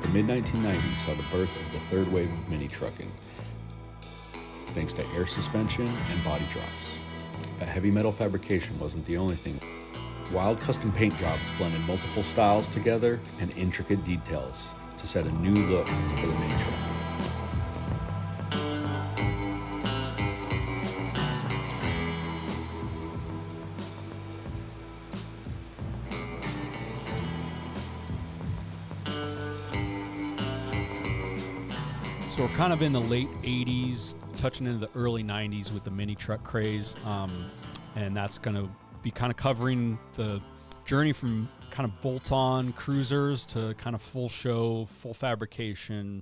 The mid-1990s saw the birth of the third wave of mini trucking, thanks to air suspension and body drops. But heavy metal fabrication wasn't the only thing. Wild custom paint jobs blended multiple styles together and intricate details to set a new look for the mini truck. So we're kind of in the late 80s, touching into the early 90s with the mini truck craze. And that's going to be kind of covering the journey from kind of bolt-on cruisers to kind of full show, full fabrication,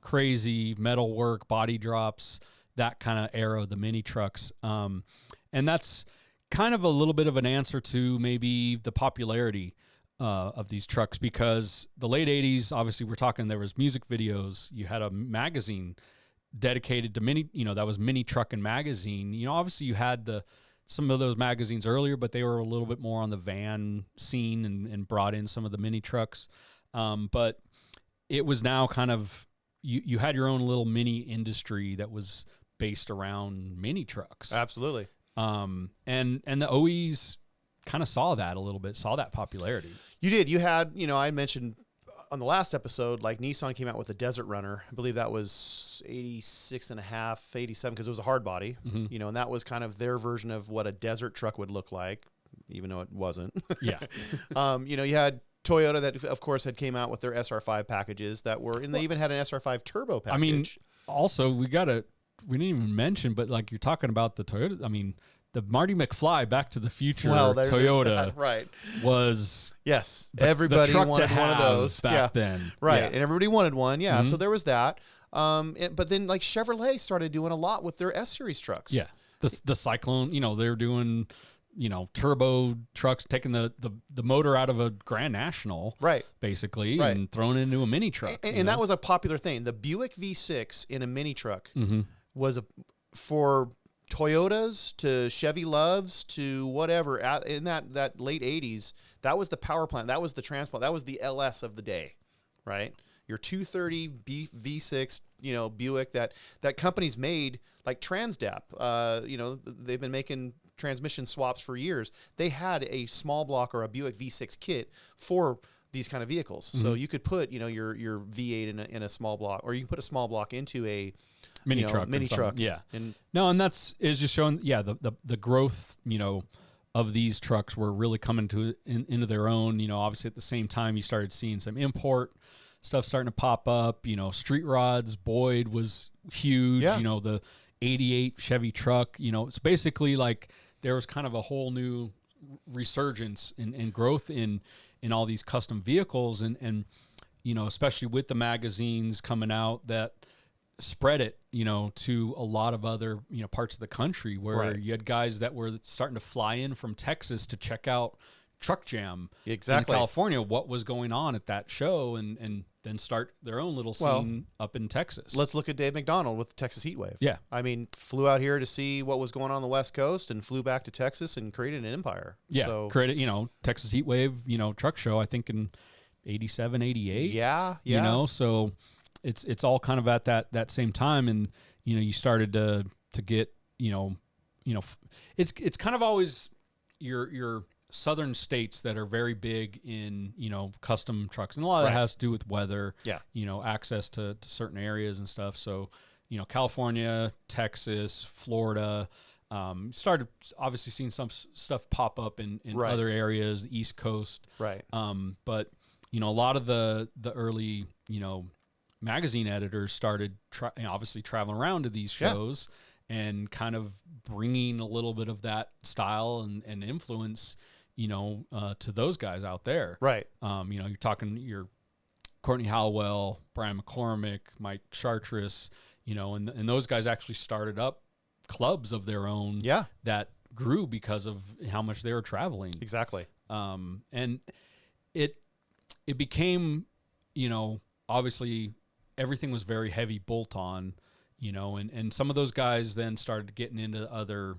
crazy metal work, body drops, that kind of era of the mini trucks. And that's kind of a little bit of an answer to maybe the popularity of these trucks, because the late 80s, obviously we're talking, there was music videos, you had a magazine dedicated to mini, that was Mini Truckin' Magazine. Obviously you had some of those magazines earlier, but they were a little bit more on the van scene and brought in some of the mini trucks. But it was now kind of, you had your own little mini industry that was based around mini trucks. Absolutely. And the OEs kind of saw that a little bit, saw that popularity. You did. You had, I mentioned on the last episode, like Nissan came out with the Desert Runner. I believe that was 86 and a half, 87, because it was a hard body, and that was kind of their version of what a desert truck would look like, even though it wasn't. Yeah. You had Toyota that, of course, had came out with their SR5 packages that were, and they even had an SR5 turbo package. I mean, also, we didn't even mention, but like you're talking about the Toyota, the Marty McFly Back to the Future Toyota right. was everybody the truck wanted to have one of those back then, right? And everybody wanted one, So there was that. But then like Chevrolet started doing a lot with their S-Series trucks. Yeah, the Cyclone. They're doing turbo trucks, taking the motor out of a Grand National, right? Basically, and throwing it into a mini truck. And that was a popular thing. The Buick V6 in a mini truck was for Toyotas to Chevy Loves to whatever in that late 80s. That was the power plant. That was the transplant. That was the LS of the day, right? Your 230 V6, Buick that companies made, like Transdap. They've been making transmission swaps for years. They had a small block or a Buick V6 kit for these kind of vehicles. So you could put, your V8 in a small block, or you can put a small block into a mini truck. Yeah. And that's just showing, the growth, of these trucks were really coming into their own. Obviously at the same time you started seeing some import stuff starting to pop up. Street rods, Boyd was huge. Yeah. The 88 Chevy truck, it's basically like there was kind of a whole new resurgence and growth in all these custom vehicles and especially with the magazines coming out that spread it, to a lot of other, parts of the country where you had guys that were starting to fly in from Texas to check out Truck Jam in California, what was going on at that show, and then start their own little scene up in Texas. Let's look at Dave McDonald with the Texas Heatwave. Yeah. Flew out here to see what was going on the West Coast and flew back to Texas and created an empire. Yeah. So, created, Texas Heatwave, truck show, I think in 87, 88. Yeah. So it's all kind of at that same time, and you started to get it's kind of always your southern states that are very big in custom trucks, and a lot of that has to do with weather, access to certain areas and stuff. So California, Texas, Florida, started obviously seeing some stuff pop up in other areas, the East Coast, right? But a lot of the early magazine editors started obviously traveling around to these shows and kind of bringing a little bit of that style and influence, to those guys out there. Right. You're talking your Courtney Howell, Brian McCormick, Mike Chartreuse, and those guys actually started up clubs of their own that grew because of how much they were traveling. Exactly. And it became, obviously everything was very heavy bolt on, and some of those guys then started getting into other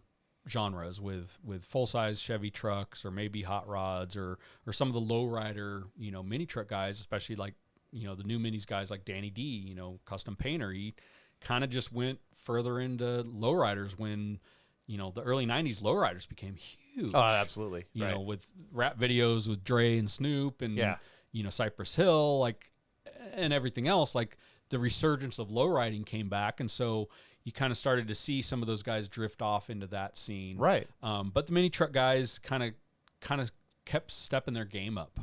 genres with full-size Chevy trucks or maybe hot rods or some of the lowrider, mini truck guys, especially like, you know, the new minis guys like Danny D, you know, custom painter, he kind of just went further into lowriders when, you know, the early 90s lowriders became huge. Oh, absolutely. You right. know, with rap videos with Dre and Snoop and, Yeah. you know, Cypress Hill, like, and everything else, like the resurgence of lowriding came back. And so you kind of started to see some of those guys drift off into that scene. Right. But the mini truck guys kind of kept stepping their game up.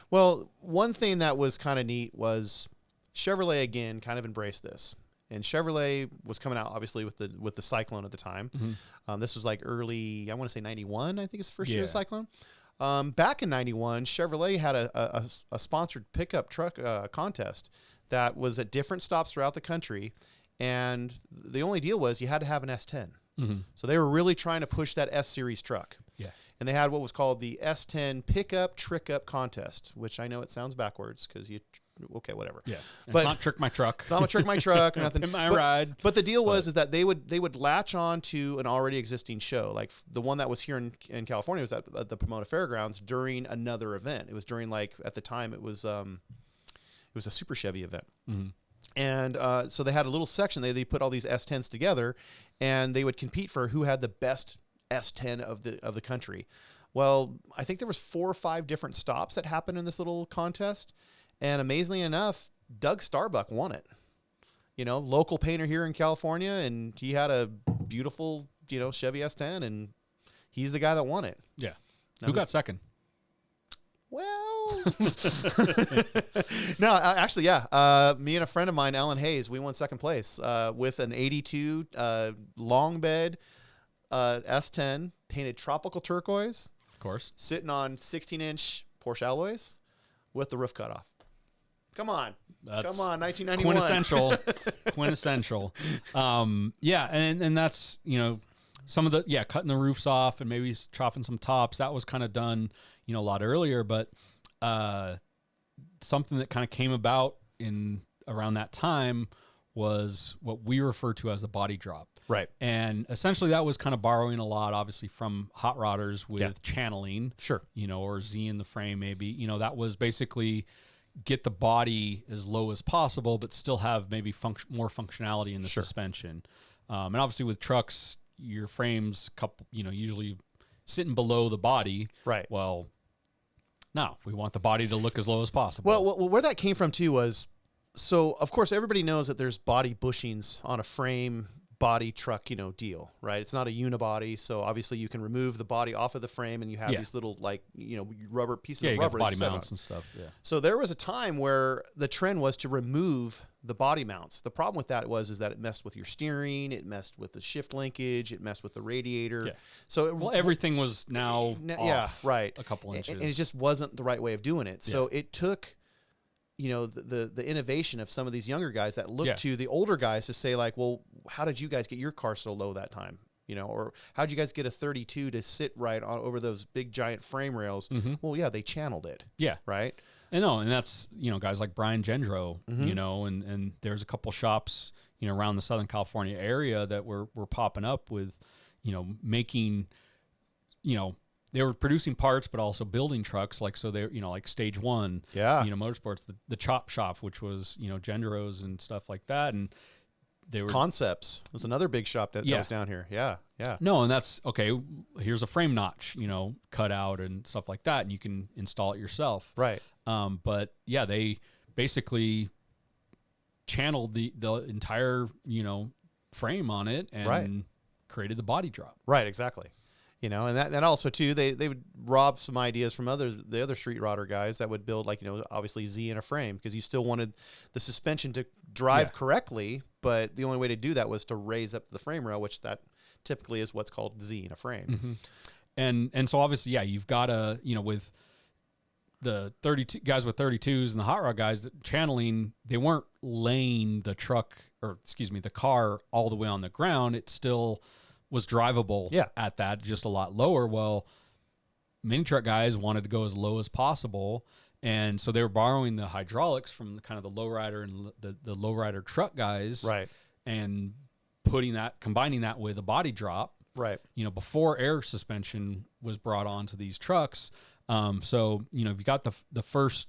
Well, one thing that was kind of neat was Chevrolet again kind of embraced this. And Chevrolet was coming out obviously with the Cyclone at the time. This was like early, I want to say 91, I think it's the first year of Cyclone. Back in 91, Chevrolet had a sponsored pickup truck contest that was at different stops throughout the country. And the only deal was you had to have an S10. So they were really trying to push that S-Series truck. Yeah. And they had what was called the S10 Pickup Trick Up Contest, which I know it sounds backwards because okay, whatever. Yeah. But it's not Trick My Truck. It's not a Trick My Truck or nothing. In my ride. But the deal was is that they would latch on to an already existing show. Like the one that was here in California was at the Pomona Fairgrounds during another event. It was during, like, at the time it was a Super Chevy event. And so they had a little section. They put all these S10s together, and they would compete for who had the best S10 of the country. Well, I think there was 4 or 5 different stops that happened in this little contest, and amazingly enough, Doug Starbuck won it. You know, local painter here in California, and he had a beautiful, you know, Chevy S10, and he's the guy that won it. Yeah. Now, Who got second? Well, no, actually, yeah. Me and a friend of mine, Ellen Hayes, we won second place with an 82 long bed S10 painted tropical turquoise. Of course. Sitting on 16-inch Porsche alloys with the roof cut off. Come on. That's Come on, 1991. Quintessential. Yeah, and that's, you know, some of the, cutting the roofs off and maybe chopping some tops. That was kind of done, you know, a lot earlier, but something that kind of came about in around that time was what we refer to as the body drop. Right. And essentially that was kind of borrowing a lot, obviously, from hot rodders with channeling. Sure. You know, or Z in the frame maybe. You know, that was basically get the body as low as possible, but still have maybe more functionality in the suspension. And obviously with trucks, your frame's usually sitting below the body. Right. Well, no, we want the body to look as low as possible. Well, where that came from too was, so of course everybody knows that there's body bushings on a frame body truck, you know, deal, right? It's not a unibody, so obviously you can remove the body off of the frame, and you have these little, like, you know, rubber pieces of rubber. Got body mounts and stuff. Yeah. So there was a time where the trend was to remove the body mounts. The problem with that is that it messed with your steering, it messed with the shift linkage, it messed with the radiator. Yeah. So everything was now off right, a couple inches, and it just wasn't the right way of doing it. So it took, you know, the innovation of some of these younger guys that looked to the older guys to say, like, well, how did you guys get your car so low that time? You know, or how'd you guys get a 32 to sit right on over those big giant frame rails? Well, yeah, they channeled it. Yeah. Right. And that's, you know, guys like Brian Gendro, you know, and there's a couple shops, you know, around the Southern California area that were popping up with, you know, making, you know, they were producing parts, but also building trucks. Like, so they're, you know, like Stage One, you know, Motorsports, the Chop Shop, which was, you know, Gendro's and stuff like that. And they were Concepts. It was another big shop that was down here. Yeah. Yeah. No. And that's okay. Here's a frame notch, you know, cut out and stuff like that. And you can install it yourself. Right. But yeah, they basically channeled the entire, you know, frame on it and created the body drop. Right. Exactly. You know, and that also too, they would rob some ideas from the other street rodder guys that would build, like, you know, obviously Z in a frame, because you still wanted the suspension to drive correctly, but the only way to do that was to raise up the frame rail, which that typically is what's called Z in a frame. And so obviously, you've got to, you know, with the 32 guys with 32s and the hot rod guys that channeling, they weren't laying the car all the way on the ground. It still was drivable at that, just a lot lower. Well, mini truck guys wanted to go as low as possible, and so they were borrowing the hydraulics from kind of the lowrider and the lowrider truck guys, right, and combining that with a body drop, right. You know, before air suspension was brought onto these trucks. So, you know, if you got the first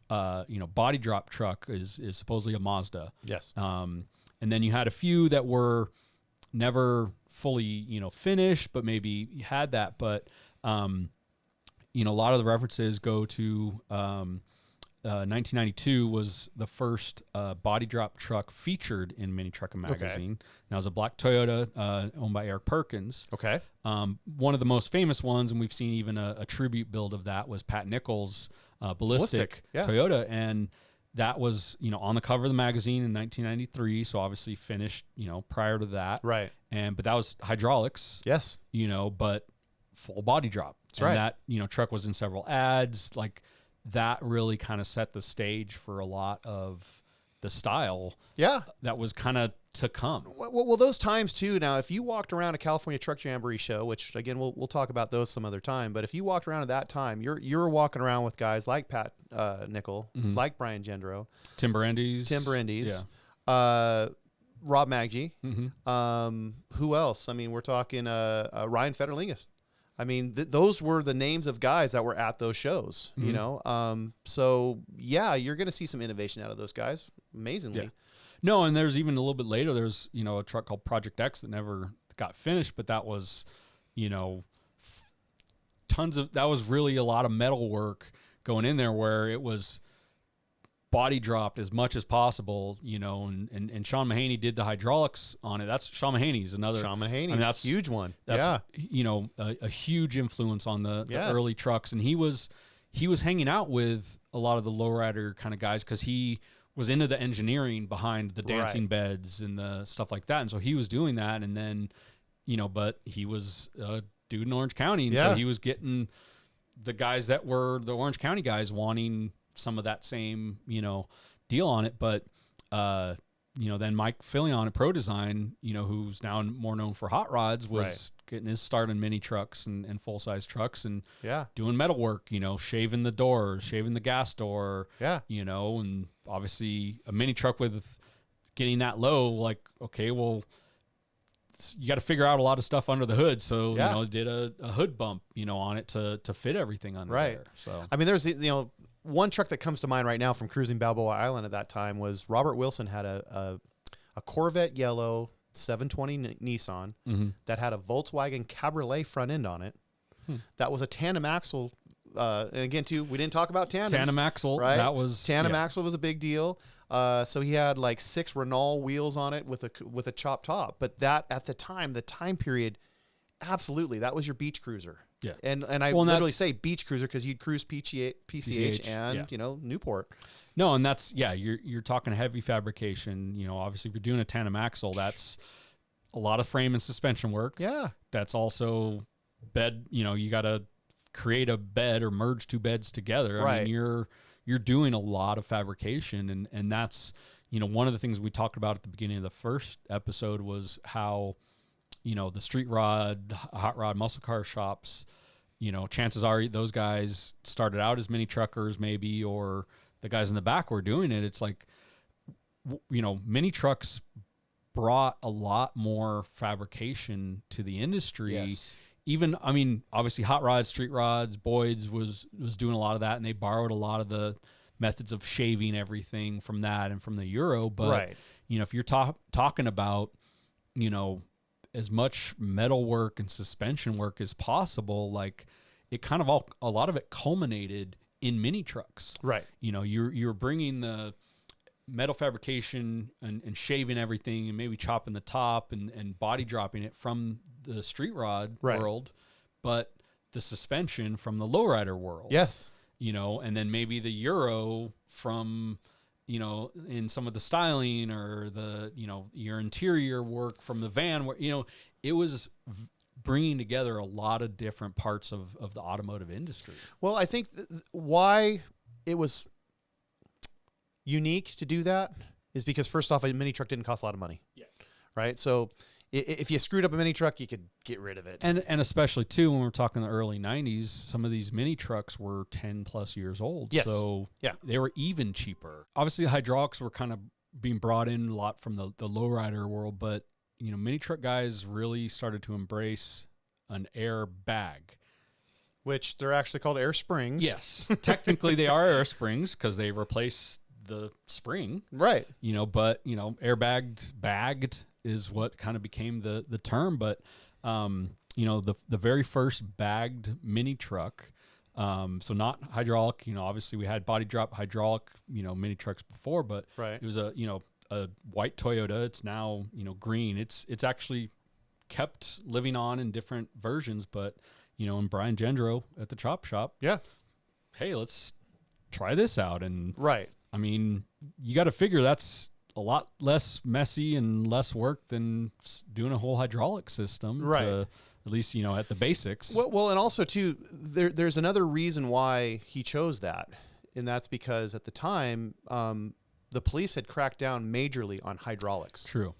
body drop truck is supposedly a Mazda. Yes. And then you had a few that were never fully, finished, but maybe you had that. But, a lot of the references go to 1992 was the first body drop truck featured in Mini Truckin' magazine. Okay. That was a black Toyota owned by Eric Perkins. Okay. One of the most famous ones, and we've seen even a tribute build of that, was Pat Nichols' Ballistic Yeah. Toyota. And that was, on the cover of the magazine in 1993. So obviously finished, prior to that. Right. But that was hydraulics. Yes. But full body drop. That's and right. That, truck was in several ads. Like that really kind of set the stage for a lot of the style. Yeah. That was kind of to come. Well, those times too. Now, if you walked around a California Truck Jamboree show, which again we'll talk about those some other time, but if you walked around at that time, you're walking around with guys like Pat Nickel, like Brian Gendro, Tim Brandes, yeah, Rob Maggi, who else? I mean, we're talking Ryan Federlingus. I mean, those were the names of guys that were at those shows. So yeah, you're going to see some innovation out of those guys. Amazingly. Yeah. No, and there's even a little bit later, there's, a truck called Project X that never got finished, but that was, that was really a lot of metal work going in there where it was body dropped as much as possible, and Sean Mahaney did the hydraulics on it. That's Sean Mahaney's another. Sean Mahaney, that's a huge one. That's, a huge influence on the early trucks. And he was hanging out with a lot of the lowrider kind of guys because he was into the engineering behind the dancing beds and the stuff like that. And so he was doing that. And then, but he was a dude in Orange County. And so he was getting the guys that were the Orange County guys wanting some of that same, deal on it. But, then Mike Fillion at Pro Design, who's now more known for hot rods, was getting his start in mini trucks and full-size trucks and doing metal work, shaving the doors, shaving the gas door, and obviously a mini truck with getting that low, like, okay, well, you got to figure out a lot of stuff under the hood. So, did a hood bump, on it to fit everything under there. So, I mean, there's, one truck that comes to mind right now from cruising Balboa Island at that time was Robert Wilson had a Corvette yellow 720 Nissan that had a Volkswagen Cabriolet front end on it. That was a tandem axle. And again, too, we didn't talk about tandems. Tandem axle, right? That was tandem axle was a big deal. So he had like 6 Renault wheels on it with a chopped top. But that at the time period, absolutely, that was your beach cruiser. Yeah. And I literally say beach cruiser because you'd cruise PCH and Newport. No, and that's you're talking heavy fabrication. Obviously if you're doing a tandem axle, that's a lot of frame and suspension work. Yeah. That's also bed, you got to create a bed or merge 2 beds together. Right. I mean, you're doing a lot of fabrication and that's, one of the things we talked about at the beginning of the first episode was how the street rod, hot rod, muscle car shops, chances are those guys started out as mini truckers maybe, or the guys in the back were doing it. It's like, mini trucks brought a lot more fabrication to the industry. Yes. Even, I mean, obviously hot rods, street rods, Boyd's was doing a lot of that, and they borrowed a lot of the methods of shaving everything from that and from the Euro. But, if you're talking about, as much metal work and suspension work as possible, like it kind of a lot of it culminated in mini trucks. Right. You're bringing the metal fabrication and shaving everything and maybe chopping the top and body dropping it from the street rod world, but the suspension from the lowrider world. Yes. And then maybe the Euro from, in some of the styling or the, your interior work from the van where, it was bringing together a lot of different parts of the automotive industry. Well, I think why it was unique to do that is because first off, a mini truck didn't cost a lot of money. Yeah. Right. So if you screwed up a mini truck, you could get rid of it. And especially too, when we're talking the early 90s, some of these mini trucks were 10 plus years old. Yes. So they were even cheaper. Obviously the hydraulics were kind of being brought in a lot from the lowrider world, but mini truck guys really started to embrace an air bag. which they're actually called air springs. Yes, technically they are air springs because they replace the spring, right? But bagged is what kind of became the term. But the very first bagged mini truck, so not hydraulic. Obviously we had body drop hydraulic, mini trucks before, but right. It was a white Toyota. It's now green. It's actually kept living on in different versions, but and Brian Gendro at the chop shop, hey, let's try this out. And right, I mean, you got to figure that's a lot less messy and less work than doing a whole hydraulic system, right? At least at the basics. Well, and also too, there's another reason why he chose that, and that's because at the time, the police had cracked down majorly on hydraulics. True.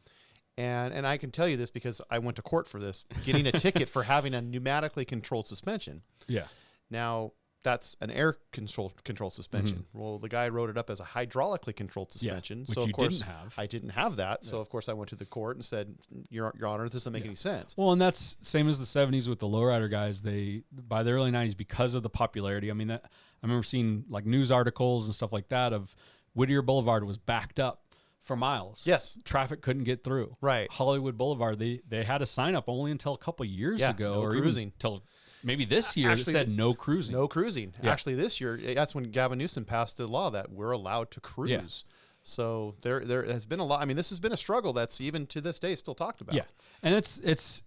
And I can tell you this because I went to court for this, getting a ticket for having a pneumatically controlled suspension. Yeah. Now, that's an air control suspension. Mm-hmm. Well, the guy wrote it up as a hydraulically controlled suspension. Which so of you course didn't have. I didn't have that. So of course I went to the court and said, Your Honor, this doesn't make any sense. Well, and that's same as the 70s with the lowrider guys. They, by the early 90s, because of the popularity, I mean, I remember seeing like news articles and stuff like that of Whittier Boulevard was backed up for miles. Yes. Traffic couldn't get through. Right. Hollywood Boulevard, they had a sign up only until a couple of years ago, no or cruising. even until maybe this year it said no cruising. No cruising. Yeah. Actually, this year, that's when Gavin Newsom passed the law that we're allowed to cruise. Yeah. So there has been a lot. I mean, this has been a struggle that's even to this day still talked about. Yeah. And it's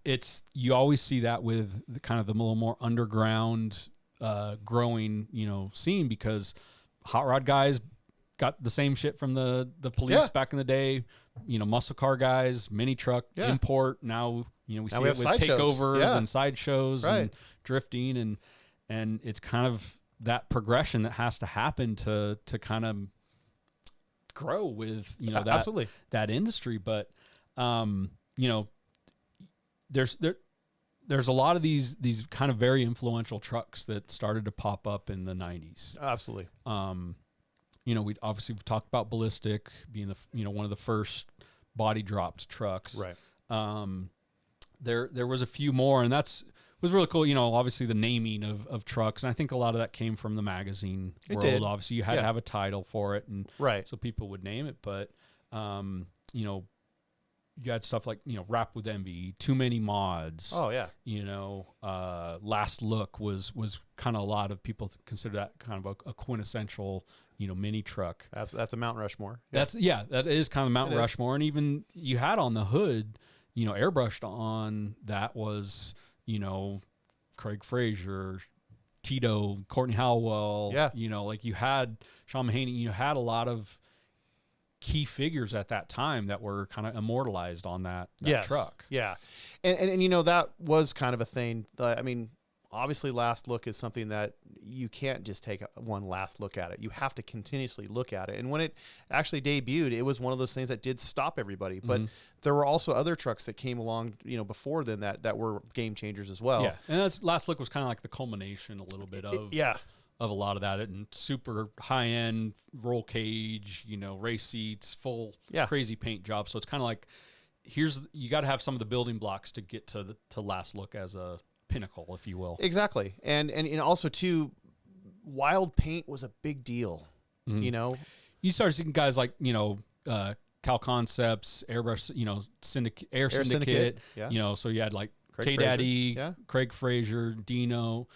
you always see that with the kind of the little more underground growing, scene, because hot rod guys got the same shit from the police back in the day, muscle car guys, mini truck import. Now, we see it with takeovers and sideshows and drifting, and it's kind of that progression that has to happen to kind of grow with, absolutely that industry. But, there's a lot of these kind of very influential trucks that started to pop up in the 90s. Absolutely. We've talked about Ballistic being one of the first body dropped trucks. Right. There was a few more, and was really cool. Obviously the naming of trucks, and I think a lot of that came from the magazine world. Did. Obviously, you had to have a title for it, and right. so people would name it. But you had stuff like Rap with Envy, Too Many Mods. Oh yeah. Last Look was kind of, a lot of people consider that kind of a quintessential mini truck. That's a Mount Rushmore. Yeah. That is kind of Mount Rushmore. And even you had on the hood, airbrushed on that was, Craig Frazier, Tito, Courtney Howell. Yeah. Like you had Sean Mahaney, you had a lot of key figures at that time that were kind of immortalized on that truck. Yeah. And that was kind of a thing. I mean, obviously Last Look is something that you can't just take one last look at it. You have to continuously look at it. And when it actually debuted, it was one of those things that did stop everybody. But there were also other trucks that came along, before then that were game changers as well. Yeah. And Last Look was kind of like the culmination a little bit of a lot of that, and super high end roll cage, race seats, full crazy paint job. So it's kind of like, you got to have some of the building blocks to get to Last Look as a pinnacle, if you will. Exactly. And also too, wild paint was a big deal. You started seeing guys like, Cal Concepts, Airbrush, Air Syndicate. Yeah. So you had like Craig K-Daddy, Frazier. Craig Frazier, Dion.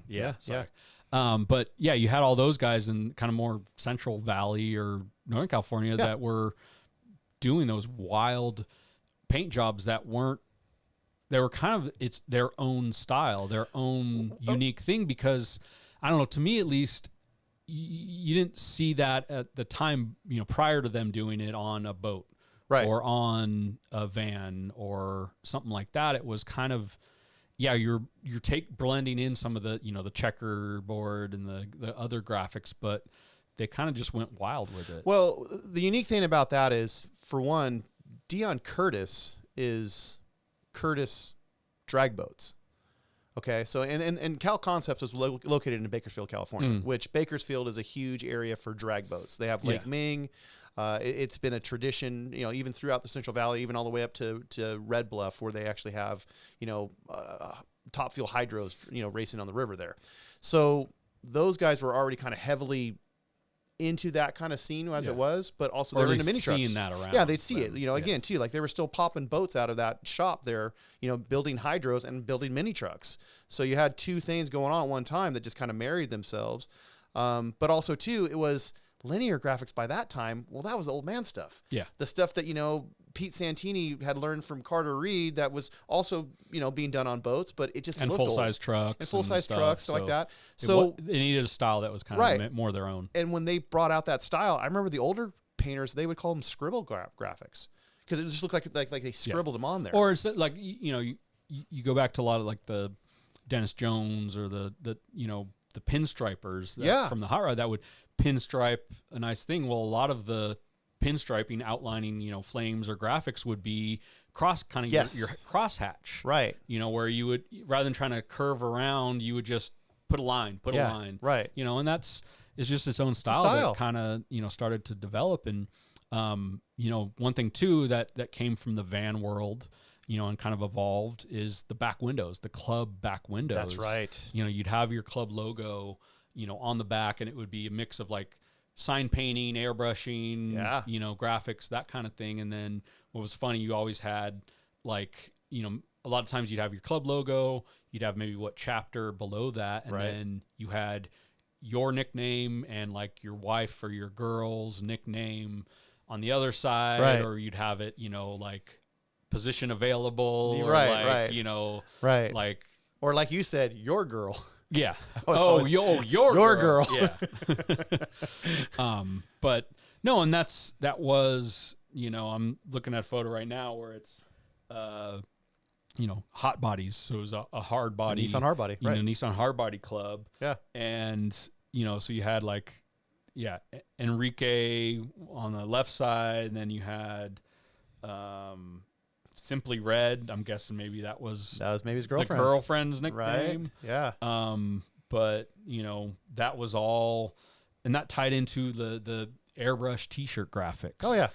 Yeah. Sorry. But yeah, you had all those guys in kind of more Central Valley or Northern California that were doing those wild paint jobs they were kind of, it's their own style, their own unique thing, because I don't know, to me at least, you didn't see that at the time, prior to them doing it on a boat. Right. Or on a van or something like that. It was kind of, you're blending in some of the, the checkerboard and the other graphics, but they kind of just went wild with it. Well, the unique thing about that is, for one, Dion Curtis is Curtis drag boats. Okay, so and Cal Concepts was located in Bakersfield, California, which Bakersfield is a huge area for drag boats. They have Lake Ming. It's been a tradition, even throughout the Central Valley, even all the way up to Red Bluff, where they actually have, top fuel hydros, racing on the river there. So those guys were already kind of heavily into that kind of scene as it was, but also they were into mini trucks. Seeing that around. Yeah, they'd see it. Again too, like they were still popping boats out of that shop there. Building hydros and building mini trucks. So you had two things going on at one time that just kind of married themselves. But also too, it was linear graphics by that time. Well, that was old man stuff. Yeah, the stuff that Pete Santini had learned from Carter Reed that was also being done on boats, but it just looked full size old. trucks And full size trucks so like that. So they needed a style that was kind of more their own. And when they brought out that style, I remember the older painters, they would call them scribble graphics because it just looked like they scribbled them on there. Or it's like you go back to a lot of like the Dennis Jones or the pinstripers from the hot rod that would pinstripe a nice thing. Well, a lot of the pinstriping, outlining, flames or graphics would be your crosshatch, right? Where you would, rather than trying to curve around, you would just put a line, right? And it's just its own style, that kind of started to develop. And one thing too that came from the van world, and kind of evolved is the back windows, the club back windows. That's right. You'd have your club logo, on the back, and it would be a mix of like sign painting, airbrushing, graphics, that kind of thing. And then what was funny, you always had like, a lot of times you'd have your club logo, you'd have maybe what chapter below that, and then you had your nickname and like your wife or your girl's nickname on the other side, or you'd have it, like position available, or like, or like you said, your girl. Yeah. Your girl. Yeah. But no, and that was, I'm looking at a photo right now where it's, hot bodies. So it was a hard body. Nissan hard body, right? Nissan hard body club. Yeah. And, so you had like, Enrique on the left side, and then you had, Simply Red. I'm guessing maybe that was maybe his girlfriend. The girlfriend's nickname. Right. Yeah. But that was all, and that tied into the airbrush T-shirt graphics. Oh yeah.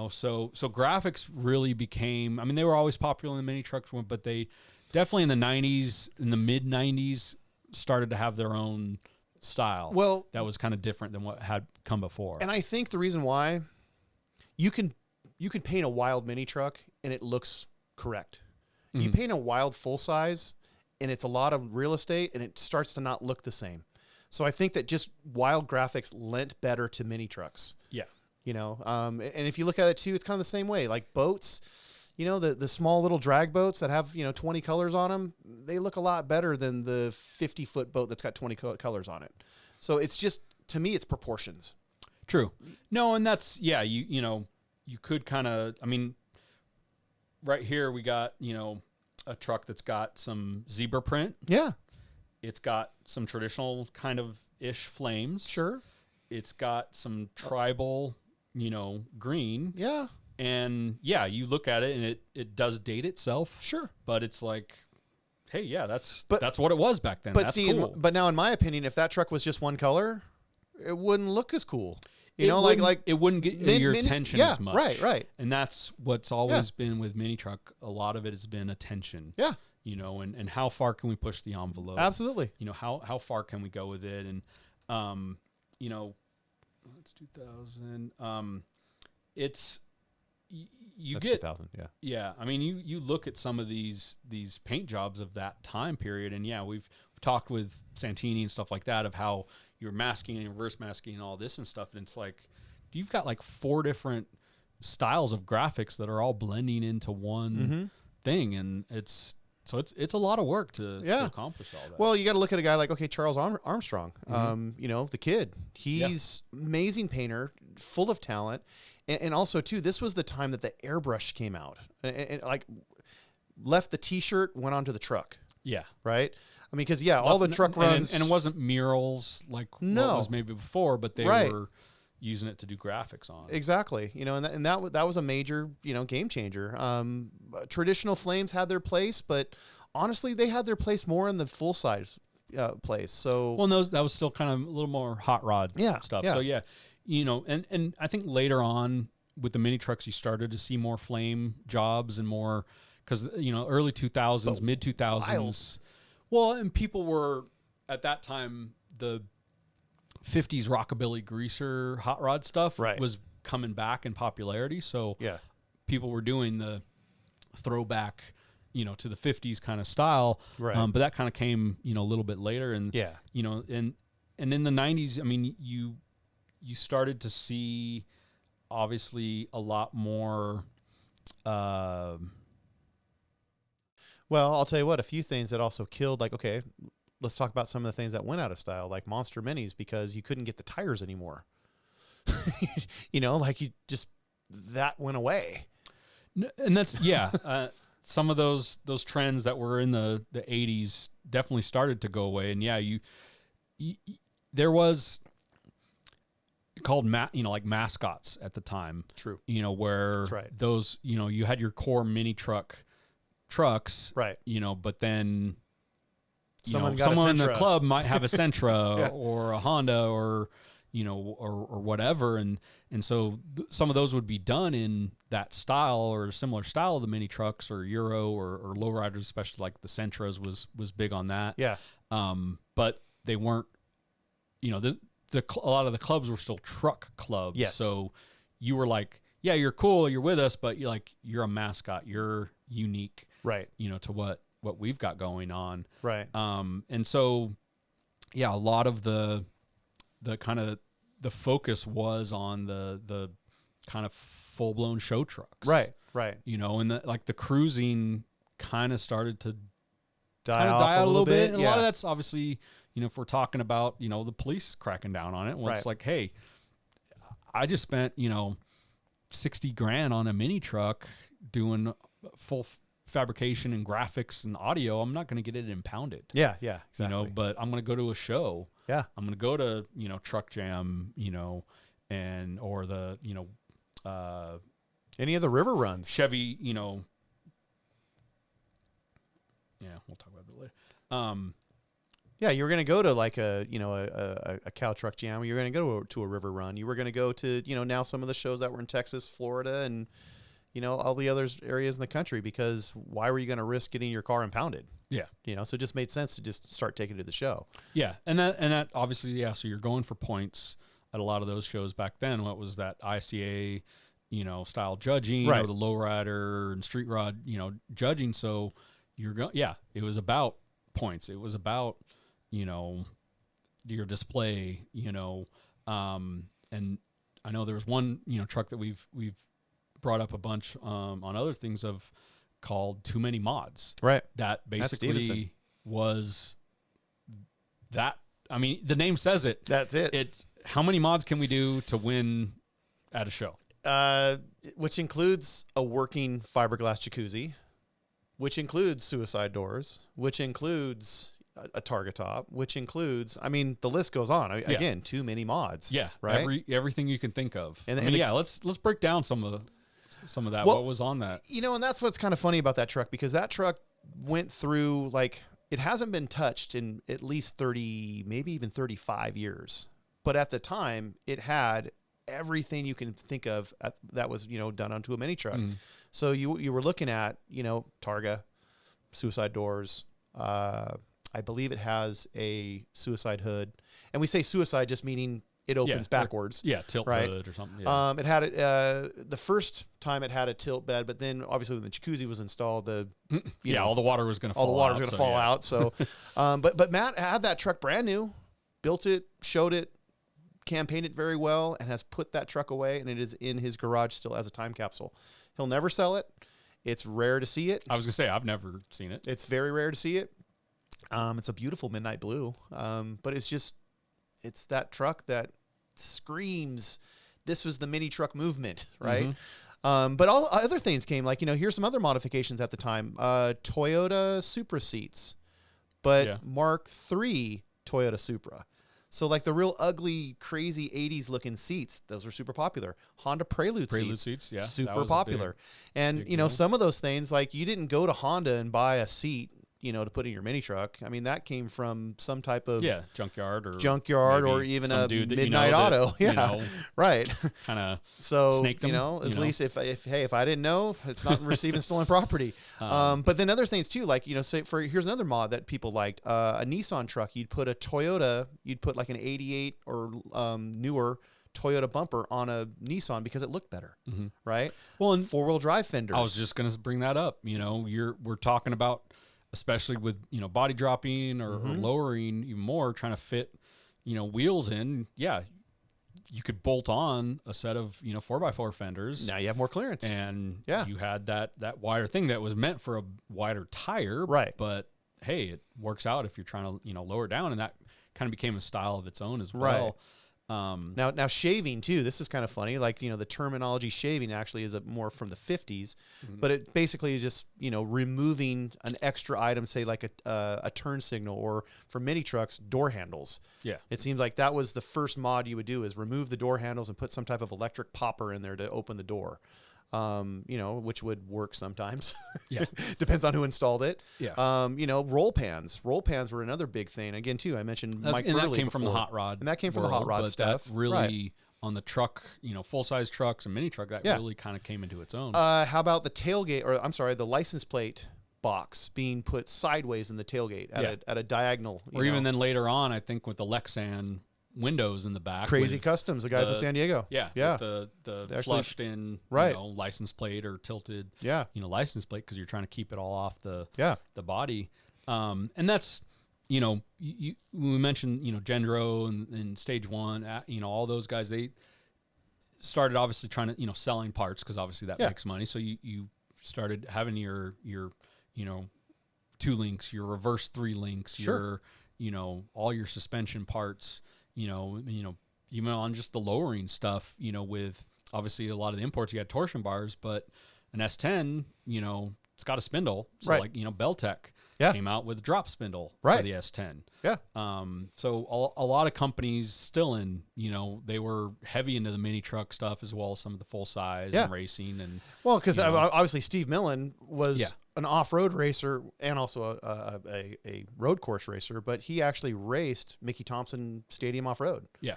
So graphics really became. I mean, they were always popular in the mini trucks, but they definitely in the '90s, in the mid '90s, started to have their own style. Well, that was kind of different than what had come before. And I think the reason why you can paint a wild mini truck and it looks correct. Mm-hmm. You paint a wild full size and it's a lot of real estate and it starts to not look the same. So I think that just wild graphics lent better to mini trucks. Yeah. And if you look at it too, it's kind of the same way. Like boats, the small little drag boats that have, 20 colors on them, they look a lot better than the 50-foot boat that's got 20 colors on it. So it's just, to me, it's proportions. True. No, and that's, you could kind of, I mean, right here we got, a truck that's got some zebra print. Yeah. It's got some traditional kind of ish flames. Sure. It's got some tribal, green. Yeah. And you look at it and it does date itself. Sure. But it's like, hey, that's what it was back then. But that's cool. But now in my opinion, if that truck was just one color, it wouldn't look as cool. It wouldn't get your attention as much. Right. And that's what's always been with mini truck. A lot of it has been attention. Yeah. And how far can we push the envelope? Absolutely. How far can we go with it? And, it's 2000. That's 2000. Yeah. Yeah. I mean, you look at some of these paint jobs of that time period, and we've talked with Santini and stuff like that of how you're masking and reverse masking and all this and stuff. And it's like, you've got like 4 different styles of graphics that are all blending into one thing. And it's a lot of work to accomplish all that. Well, you got to look at a guy like, Charles Armstrong, the kid, he's amazing painter, full of talent. And also too, this was the time that the airbrush came out and like left the t-shirt, went onto the truck. Yeah. Right. I mean, because all the truck runs, and it wasn't murals like what was maybe before, but they were using it to do graphics on. Exactly. And that was a major, game changer. Traditional flames had their place, but honestly, they had their place more in the full size place. So that was still kind of a little more hot rod stuff. Yeah. So and I think later on with the mini trucks, you started to see more flame jobs and more because early 2000s, mid 2000s. Well, and people were at that time the 50s rockabilly greaser hot rod stuff was coming back in popularity. So people were doing the throwback, to the 50s kind of style. Right. But that kind of came, a little bit later. And, and in the 90s, I mean, you started to see obviously a lot more. Well, I'll tell you what, a few things that also killed, like, okay, let's talk about some of the things that went out of style, like Monster Minis, because you couldn't get the tires anymore. That went away. And that's, some of those trends that were in the 80s definitely started to go away. And you there was called like mascots at the time. True. Where those, you had your core mini trucks, right? But then someone in the club might have a Sentra or a Honda or whatever, and so some of those would be done in that style or similar style of the mini trucks or Euro or lowriders, especially like the Sentras was big on that. Yeah. But they weren't, a lot of the clubs were still truck clubs. Yes. So you were like, yeah, you're cool, you're with us, but you're a mascot, you're unique, right? To what we've got going on, right? And so, a lot of the kind of the focus was on the kind of full blown show trucks, right? And the cruising kind of started to die out a little bit. And a lot of that's obviously, if we're talking about, the police cracking down on it, well, it's like, hey, I just spent, $60,000 on a mini truck doing full fabrication and graphics and audio. I'm not going to get it impounded. Yeah, exactly. But I'm going to go to a show. Yeah. I'm going to go to, Truck Jam, and, or the, any of the river runs. Chevy, we'll talk about that later. Yeah, you were going to go to like a cow truck jam. You were going to go to a river run. You were going to go to, now some of the shows that were in Texas, Florida, and, all the other areas in the country, because why were you going to risk getting your car impounded? Yeah. So it just made sense to just start taking it to the show. Yeah. And that obviously, so you're going for points at a lot of those shows back then. What was that ICA, style judging, or the lowrider and street rod, judging. So you're going, it was about points. It was about, your display, and I know there was one, truck that we've brought up a bunch on other things of called Too Many Mods. Right. That basically was that. I mean, the name says it. That's it. It's how many mods can we do to win at a show? Which includes a working fiberglass jacuzzi, which includes suicide doors, which includes a target top, which includes, I mean, the list goes on. Again, too many mods. Yeah. Right. Everything you can think of. And let's break down some of that. What was on that? And that's what's kind of funny about that truck, because that truck went through, like, it hasn't been touched in at least 30, maybe even 35 years. But at the time, it had everything you can think of that was, done onto a mini truck. Mm. So you were looking at, Targa, suicide doors. I believe it has a suicide hood. And we say suicide just meaning it opens backwards. Tilt right? hood or something. Yeah. It had the first time it had a tilt bed, but then obviously when the jacuzzi was installed, all the water was going to fall out. All the water was going to fall out. So, but Matt had that truck brand new, built it, showed it, campaigned it very well, and has put that truck away, and it is in his garage still as a time capsule. He'll never sell it. It's rare to see it. I was going to say, I've never seen it. It's very rare to see it. It's a beautiful midnight blue. But it's that truck that screams, this was the mini truck movement, right? Mm-hmm. But all other things came, like, here's some other modifications at the time. Toyota Supra seats, but Mark III Toyota Supra. So like the real ugly, crazy 80s looking seats, those were super popular. Honda Prelude seats, yeah, super popular. And, some of those things, like, you didn't go to Honda and buy a seat to put in your mini truck. I mean, that came from some type of junkyard or even a dude that midnight auto. Right. Kind of so snaked them, at least if I didn't know, it's not receiving stolen property. But then other things too, like say here's another mod that people liked, a Nissan truck. You'd put like an 88 or newer Toyota bumper on a Nissan because it looked better, right? Well, and 4-wheel drive fenders. I was just going to bring that up. We're talking about, especially with body dropping or lowering even more, trying to fit wheels in. Yeah, you could bolt on a set of 4x4 fenders. Now you have more clearance, and you had that wider thing that was meant for a wider tire, right? But hey, it works out if you're trying to lower down, and that kind of became a style of its own as right. well. Now shaving too. This is kind of funny. Like the terminology shaving actually is more from the 50s, but it basically just removing an extra item, say like a turn signal, or for mini trucks, door handles. Yeah, it seems like that was the first mod you would do, is remove the door handles and put some type of electric popper in there to open the door. Which would work sometimes. Yeah. Depends on who installed it. Yeah. Roll pans. Roll pans were another big thing. Again, too, I mentioned Mike Burley that came before. from the hot rod. And that came from the hot rod but stuff. That really, right. on the truck, full-size trucks and mini truck, that really kind of came into its own. How about the tailgate, or I'm sorry, the license plate box being put sideways in the tailgate at a diagonal. Or even then later on, I think with the Lexan windows in the back. Crazy Customs, the guys in San Diego. Yeah. The actually, flushed in license plate or tilted license plate, because you're trying to keep it all off the body. And that's, we mentioned, Gendro and Stage One, all those guys, they started obviously trying to, selling parts, because obviously that makes money. So you started having your 2 links, your reverse 3 links, your, all your suspension parts, even on just the lowering stuff, with obviously a lot of the imports, you had torsion bars, but an S10, it's got a spindle. So like, Beltec came out with a drop spindle for the S10. Yeah. So a lot of companies still they were heavy into the mini truck stuff as well as some of the full size and racing. And well, because obviously Steve Millen was an off-road racer and also a road course racer, but he actually raced Mickey Thompson Stadium off-road. Yeah.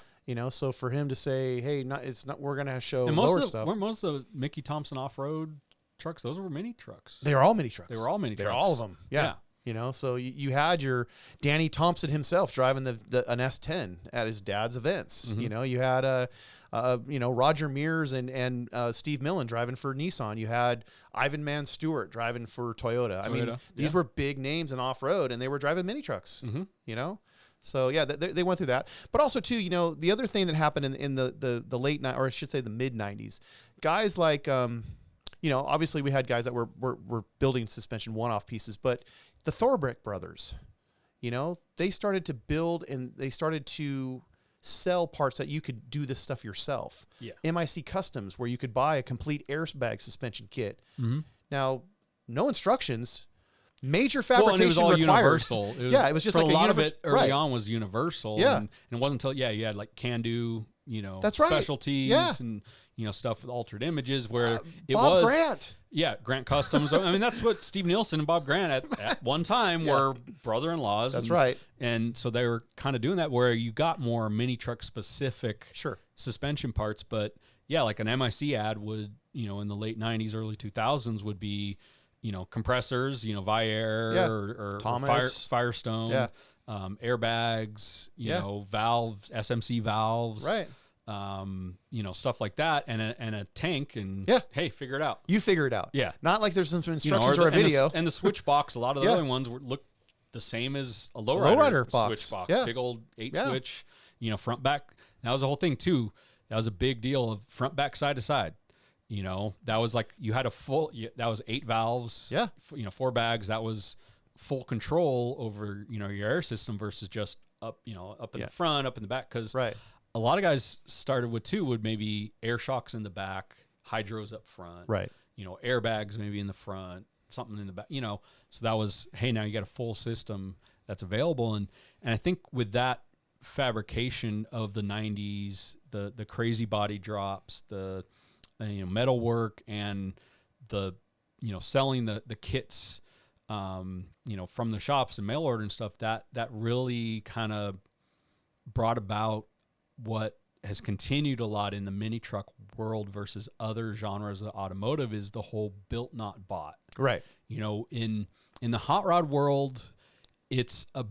So for him to say, hey, we're going to show lower stuff. Weren't most of the Mickey Thompson off-road trucks, those were mini trucks? They were all mini trucks. They were all mini trucks. They're all of them. Yeah. So you had your Danny Thompson himself driving an S10 at his dad's events. You had Roger Mears and Steve Millen driving for Nissan. You had Ivan Man Stewart driving for Toyota. I mean, these were big names in off-road, and they were driving mini trucks. So they went through that. But also too, the other thing that happened in the late or I should say the mid 90s, guys like obviously we had guys that were building suspension one-off pieces, but the Thorbrick brothers, they started to build and they started to sell parts that you could do this stuff yourself. Yeah. MIC Customs, where you could buy a complete airbag suspension kit. Now, no instructions. Major fabrication and it was all required. Universal. It was just for like a lot of it early on was universal. Yeah. And it wasn't until you had like Can-Do, That's right. specialties and stuff with altered images where it Bob was Grant. Yeah, Grant Customs. I mean, that's what Steve Nielsen and Bob Grant at one time were brother-in-laws. That's right. And so they were kind of doing that where you got more mini truck specific suspension parts. But yeah, like an MIC ad would, in the late 90s, early 2000s would be, compressors, Viair or Thomas. Firestone, airbags, valves, SMC valves. Right. Stuff like that, and a tank, and hey, figure it out. You figure it out. Yeah, not like there's some instructions or a video. And the switch box, a lot of the other ones look the same as a lowrider box. Switch box, big old 8 switch, front back. That was the whole thing too. That was a big deal of front back side to side. That was like you had that was 8 valves. Yeah, 4 bags. That was full control over your air system versus just up up in the front, up in the back, because a lot of guys started with maybe air shocks in the back, hydros up front, airbags maybe in the front, something in the back, so that was, hey, now you got a full system that's available. And I think with that fabrication of the 90s, the crazy body drops, the Metalwork, and the selling the kits from the shops and mail order and stuff, that really kind of brought about what has continued a lot in the mini truck world versus other genres of automotive is the whole built not bought. Right. In the hot rod world, it's a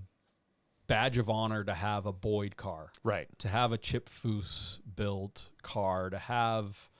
badge of honor to have a Boyd car, Right. to have a Chip Foose built car, to have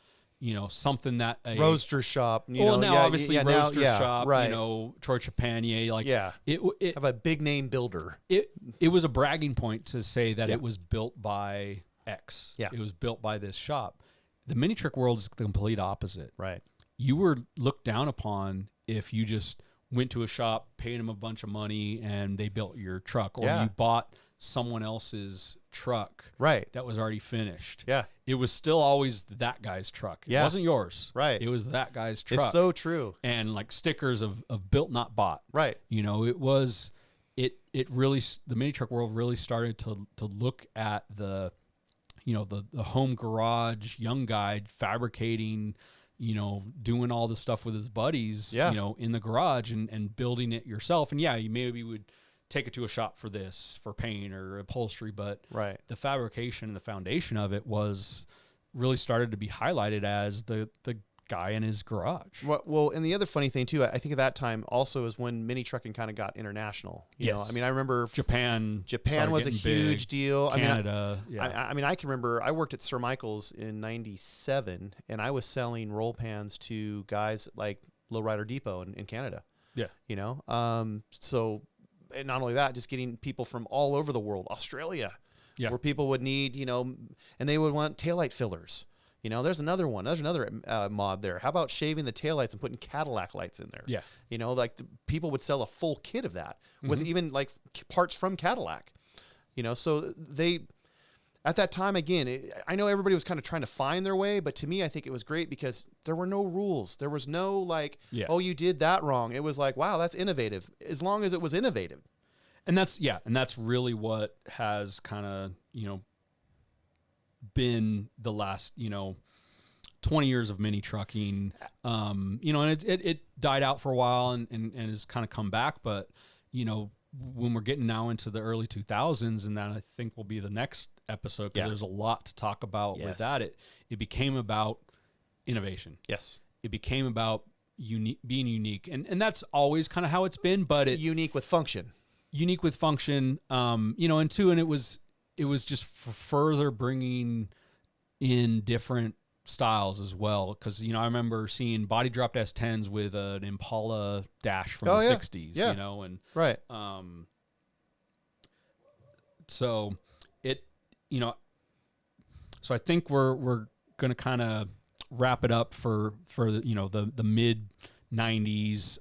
something that a Roadster shop. Obviously Roadster now, shop, right. Troy Trepanier, it have a big name builder. It was a bragging point to say that Yeah. it was built by X. Yeah. It was built by this shop. The mini truck world is the complete opposite. Right. You were looked down upon if you just went to a shop, paid them a bunch of money, and they built your truck, or Yeah. you bought someone else's truck Right. that was already finished. Yeah. It was still always that guy's truck. It Yeah. wasn't yours. Right. It was that guy's truck. It's so true. And like stickers of built not bought. Right. It really, the mini truck world really started to look at the home garage young guy fabricating, doing all the stuff with his buddies, Yeah. in the garage and building it yourself. And you maybe would take it to a shop for paint or upholstery, but Right. the fabrication and the foundation of it was really started to be highlighted as the guy in his garage. Well, and the other funny thing too, I think at that time also is when mini trucking kind of got international. You know, I mean, I remember Japan was a started getting huge big. deal. Canada, I mean, I can remember I worked at Sir Michael's in '97, and I was selling roll pans to guys like Lowrider Depot in Canada. Yeah. So, and not only that, just getting people from all over the world, Australia, Yeah. where people would need, and they would want taillight fillers. There's another one. There's another mod there. How about shaving the taillights and putting Cadillac lights in there? Yeah. People would sell a full kit of that with even like parts from Cadillac. So they, at that time, again, I know everybody was kind of trying to find their way, but to me, I think it was great because there were no rules. There was no oh, you did that wrong. It was like, wow, that's innovative. As long as it was innovative. And that's really what has kind of, been the last, 20 years of mini trucking, and it died out for a while and has kind of come back. But, when we're getting now into the early 2000s, and that I think will be the next episode, because there's a lot to talk about with that. It became about innovation. Yes. It became about being unique. And that's always kind of how it's been, but unique with function. Unique with function, and it was just for further bringing in different styles as well. Because, I remember seeing body dropped S10s with an Impala dash from the 60s, and right. So it, so I think we're going to kind of wrap it up for the mid 90s,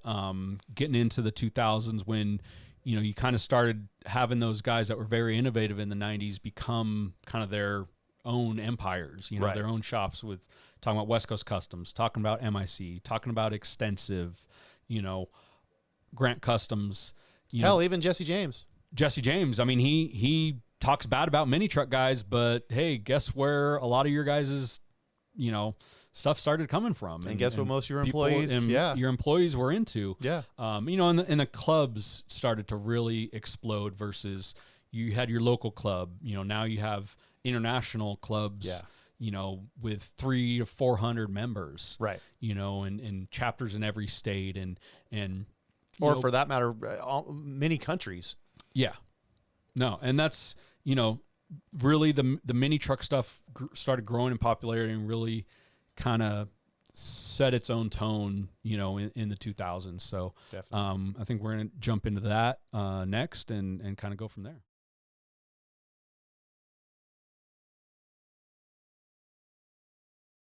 getting into the 2000s when, you kind of started having those guys that were very innovative in the 90s become kind of their own empires, right. their own shops, with talking about West Coast Customs, talking about MIC, talking about Extensive, Grant Customs. Hell, even Jesse James. I mean, he talks bad about mini truck guys, but hey, guess where a lot of your guys' stuff started coming from, and guess what most of your employees, your employees were into, and the clubs started to really explode. Versus you had your local club, now you have international clubs, with 300 to 400 members, right? And chapters in every state, and or for that matter, many countries. Yeah, no, and that's really the mini truck stuff started growing in popularity and really kind of set its own tone, in the 2000s. So I think we're going to jump into that next and kind of go from there.